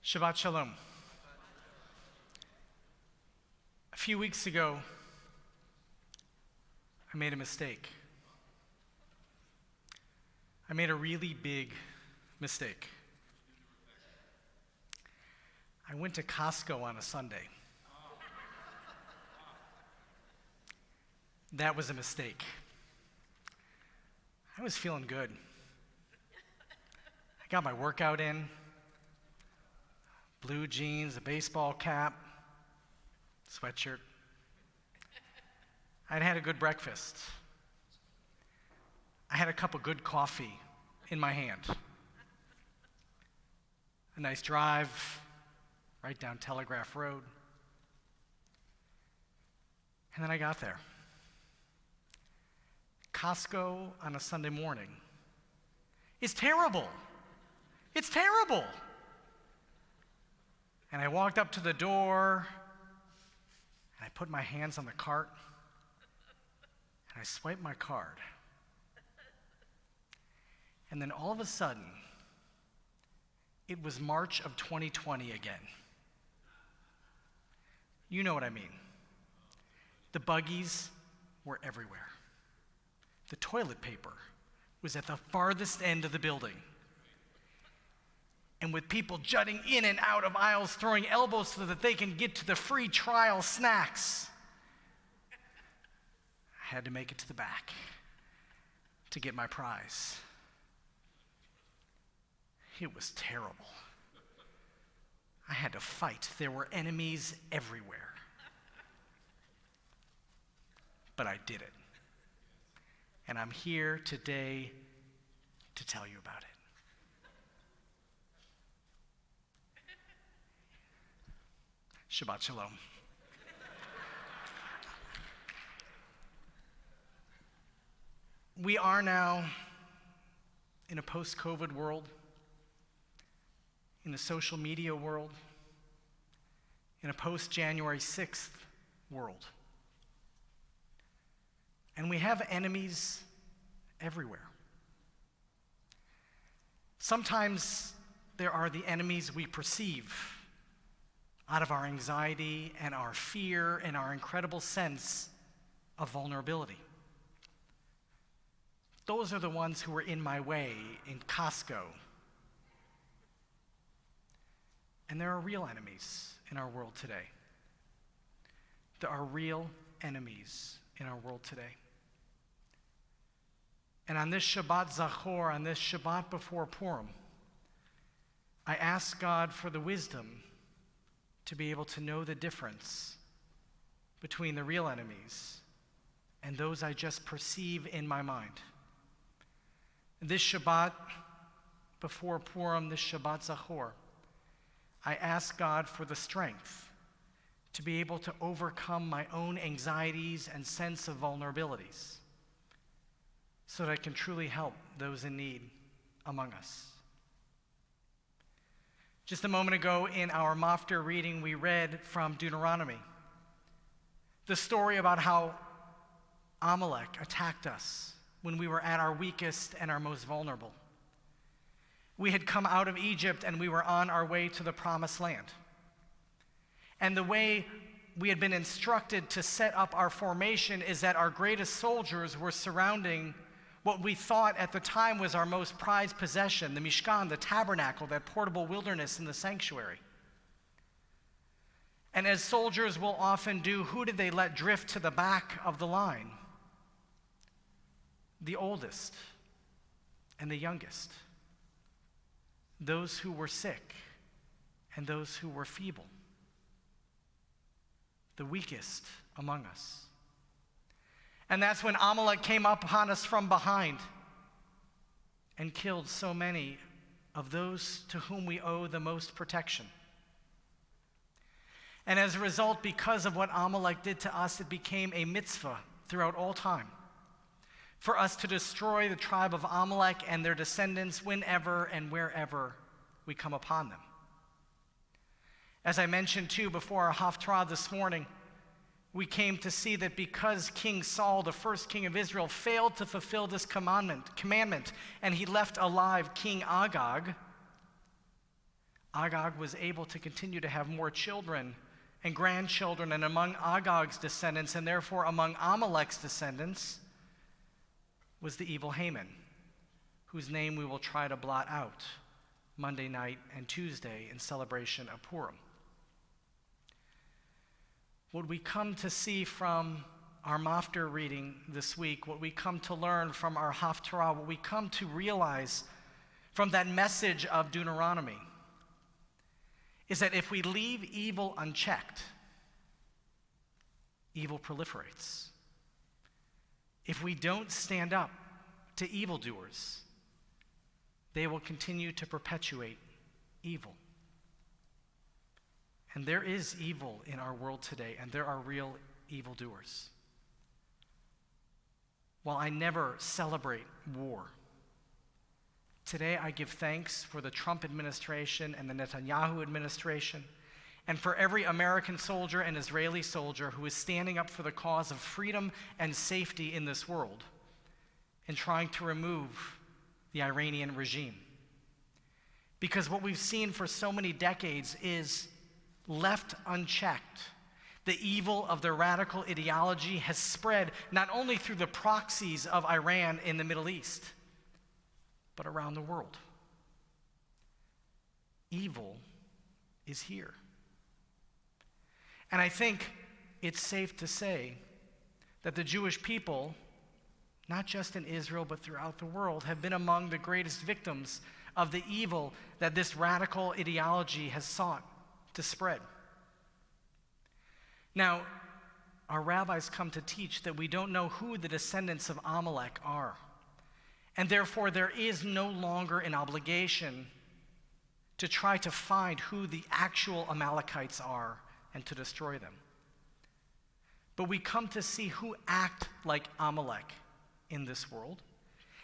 Shabbat Shalom. A few weeks ago, I made a mistake. I made a really big mistake. I went to Costco on a Sunday. That was a mistake. I was feeling good. I got my workout in. Blue jeans, a baseball cap, sweatshirt. I'd had a good breakfast. I had a cup of good coffee in my hand. A nice drive right down Telegraph Road. And then I got there. Costco on a Sunday morning is terrible. It's terrible. And I walked up to the door, and I put my hands on the cart, and I swiped my card. And then all of a sudden, it was March of 2020 again. You know what I mean. The buggies were everywhere. The toilet paper was at the farthest end of the building. And with people jutting in and out of aisles, throwing elbows so that they can get to the free trial snacks. I had to make it to the back to get my prize. It was terrible. I had to fight. There were enemies everywhere. But I did it. And I'm here today to tell you about it. Shabbat Shalom. We are now in a post-COVID world, in a social media world, in a post-January 6th world. And we have enemies everywhere. Sometimes there are the enemies we perceive out of our anxiety and our fear and our incredible sense of vulnerability. Those are the ones who were in my way in Costco. And there are real enemies in our world today. There are real enemies in our world today. And on this Shabbat Zachor, on this Shabbat before Purim, I ask God for the wisdom to be able to know the difference between the real enemies and those I just perceive in my mind. This Shabbat before Purim, this Shabbat Zachor, I ask God for the strength to be able to overcome my own anxieties and sense of vulnerabilities so that I can truly help those in need among us. Just a moment ago in our Maftir reading, we read from Deuteronomy the story about how Amalek attacked us when we were at our weakest and our most vulnerable. We had come out of Egypt and we were on our way to the promised land. And the way we had been instructed to set up our formation is that our greatest soldiers were surrounding what we thought at the time was our most prized possession, the Mishkan, the tabernacle, that portable wilderness in the sanctuary. And as soldiers will often do, who did they let drift to the back of the line? The oldest and the youngest. Those who were sick and those who were feeble. The weakest among us. And that's when Amalek came up upon us from behind and killed so many of those to whom we owe the most protection. And as a result, because of what Amalek did to us, it became a mitzvah throughout all time for us to destroy the tribe of Amalek and their descendants whenever and wherever we come upon them. As I mentioned too before our Haftarah this morning, we came to see that because King Saul, the first king of Israel, failed to fulfill this commandment, and he left alive King Agag, Agag was able to continue to have more children and grandchildren, and among Agag's descendants, and therefore among Amalek's descendants, was the evil Haman, whose name we will try to blot out Monday night and Tuesday in celebration of Purim. What we come to see from our Maftir reading this week, what we come to learn from our Haftarah, what we come to realize from that message of Deuteronomy, is that if we leave evil unchecked, evil proliferates. If we don't stand up to evildoers, they will continue to perpetuate evil. And there is evil in our world today, and there are real evildoers. While I never celebrate war, today I give thanks for the Trump administration and the Netanyahu administration, and for every American soldier and Israeli soldier who is standing up for the cause of freedom and safety in this world and trying to remove the Iranian regime. Because what we've seen for so many decades is, left unchecked, the evil of their radical ideology has spread not only through the proxies of Iran in the Middle East, but around the world. Evil is here. And I think it's safe to say that the Jewish people, not just in Israel but throughout the world, have been among the greatest victims of the evil that this radical ideology has sought to spread. Now, our rabbis come to teach that we don't know who the descendants of Amalek are, and therefore there is no longer an obligation to try to find who the actual Amalekites are and to destroy them. But we come to see who act like Amalek in this world,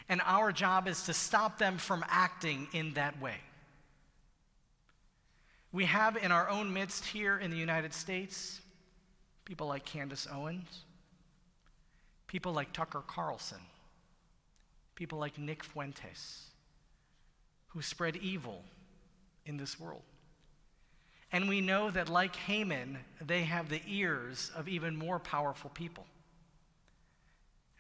and our job is to stop them from acting in that way. We have in our own midst here in the United States people like Candace Owens, people like Tucker Carlson, people like Nick Fuentes, who spread evil in this world. And we know that like Haman, they have the ears of even more powerful people.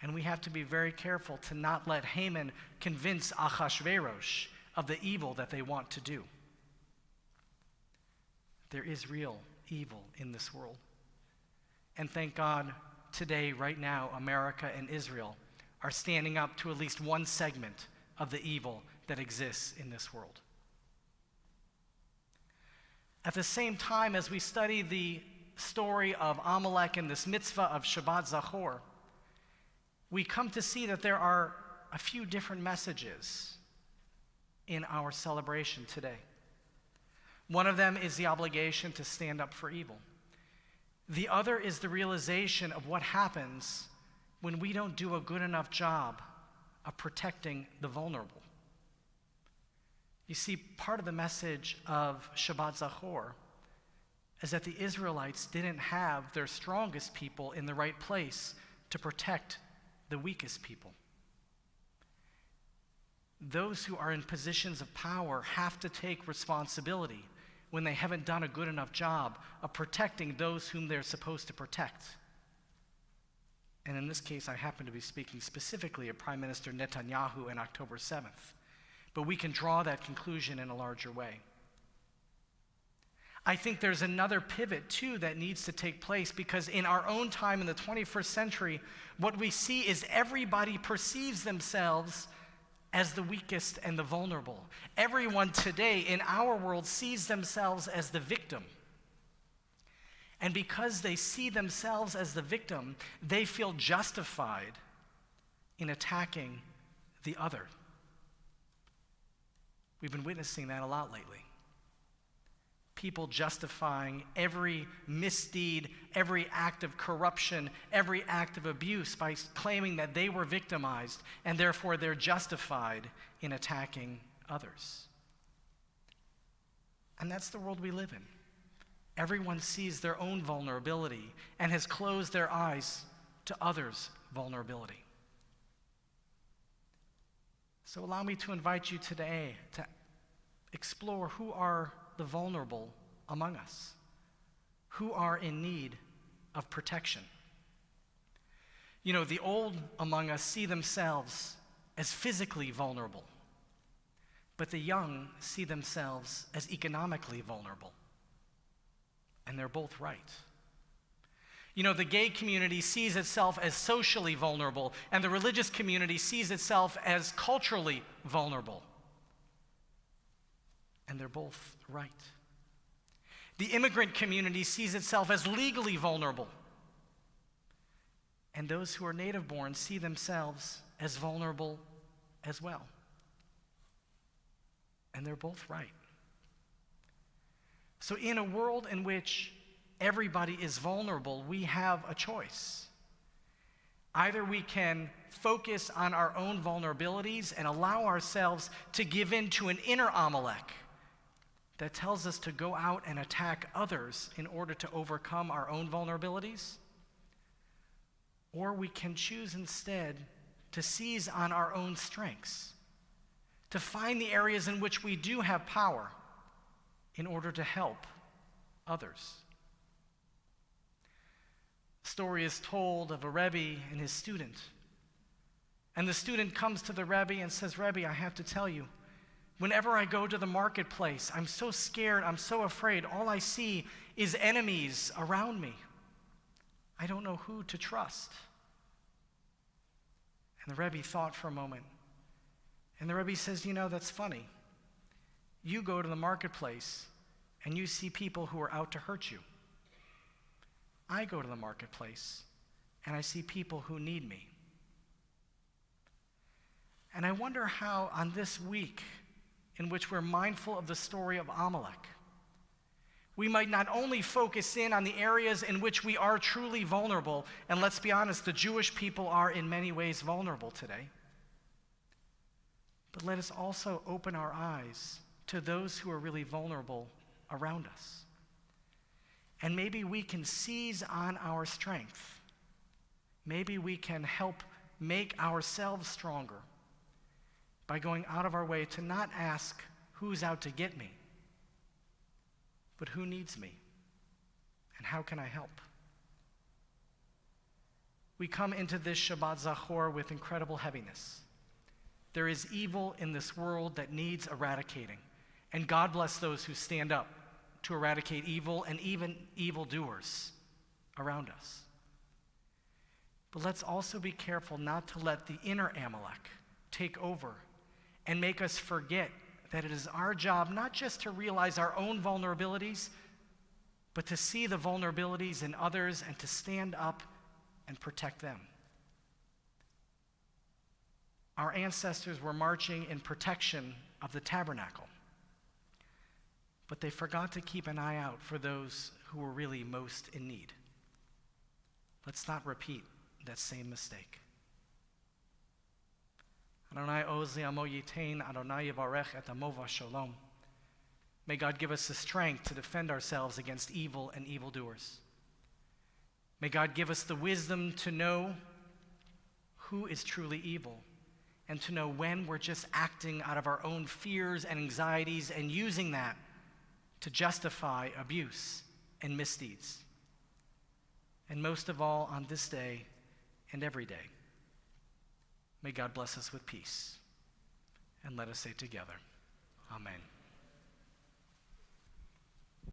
And we have to be very careful to not let Haman convince Achashverosh of the evil that they want to do. There is real evil in this world. And thank God, today, right now, America and Israel are standing up to at least one segment of the evil that exists in this world. At the same time, as we study the story of Amalek and this mitzvah of Shabbat Zachor, we come to see that there are a few different messages in our celebration today. One of them is the obligation to stand up for evil. The other is the realization of what happens when we don't do a good enough job of protecting the vulnerable. You see, part of the message of Shabbat Zachor is that the Israelites didn't have their strongest people in the right place to protect the weakest people. Those who are in positions of power have to take responsibility when they haven't done a good enough job of protecting those whom they're supposed to protect. And in this case, I happen to be speaking specifically of Prime Minister Netanyahu on October 7th. But we can draw that conclusion in a larger way. I think there's another pivot, too, that needs to take place, because in our own time in the 21st century, what we see is everybody perceives themselves as the weakest and the vulnerable. Everyone today in our world sees themselves as the victim. And because they see themselves as the victim, they feel justified in attacking the other. We've been witnessing that a lot lately. People justifying every misdeed, every act of corruption, every act of abuse by claiming that they were victimized, and therefore they're justified in attacking others. And that's the world we live in. Everyone sees their own vulnerability and has closed their eyes to others' vulnerability. So allow me to invite you today to explore who are the vulnerable among us, who are in need of protection. You know, the old among us see themselves as physically vulnerable, but the young see themselves as economically vulnerable. And they're both right. You know, the gay community sees itself as socially vulnerable, and the religious community sees itself as culturally vulnerable. And they're both right. The immigrant community sees itself as legally vulnerable, and those who are native-born see themselves as vulnerable as well. And they're both right. So in a world in which everybody is vulnerable, we have a choice. Either we can focus on our own vulnerabilities and allow ourselves to give in to an inner Amalek that tells us to go out and attack others in order to overcome our own vulnerabilities, or we can choose instead to seize on our own strengths, to find the areas in which we do have power in order to help others. A story is told of a Rabbi and his student. And the student comes to the Rabbi and says, "Rabbi, I have to tell you, whenever I go to the marketplace, I'm so scared, I'm so afraid. All I see is enemies around me. I don't know who to trust." And the Rabbi thought for a moment. And the Rabbi says, "You know, that's funny. You go to the marketplace and you see people who are out to hurt you. I go to the marketplace and I see people who need me." And I wonder how on this week in which we're mindful of the story of Amalek, we might not only focus in on the areas in which we are truly vulnerable, and let's be honest, the Jewish people are in many ways vulnerable today, but let us also open our eyes to those who are really vulnerable around us. And maybe we can seize on our strength. Maybe we can help make ourselves stronger by going out of our way to not ask who's out to get me, but who needs me and how can I help? We come into this Shabbat Zachor with incredible heaviness. There is evil in this world that needs eradicating. And God bless those who stand up to eradicate evil and even evildoers around us. But let's also be careful not to let the inner Amalek take over and make us forget that it is our job not just to realize our own vulnerabilities, but to see the vulnerabilities in others and to stand up and protect them. Our ancestors were marching in protection of the tabernacle, but they forgot to keep an eye out for those who were really most in need. Let's not repeat that same mistake. Adonai ozi amo yitain, Adonai yivarech et amo v'shalom. May God give us the strength to defend ourselves against evil and evildoers. May God give us the wisdom to know who is truly evil and to know when we're just acting out of our own fears and anxieties and using that to justify abuse and misdeeds. And most of all, on this day and every day, may God bless us with peace. And let us say together, Amen.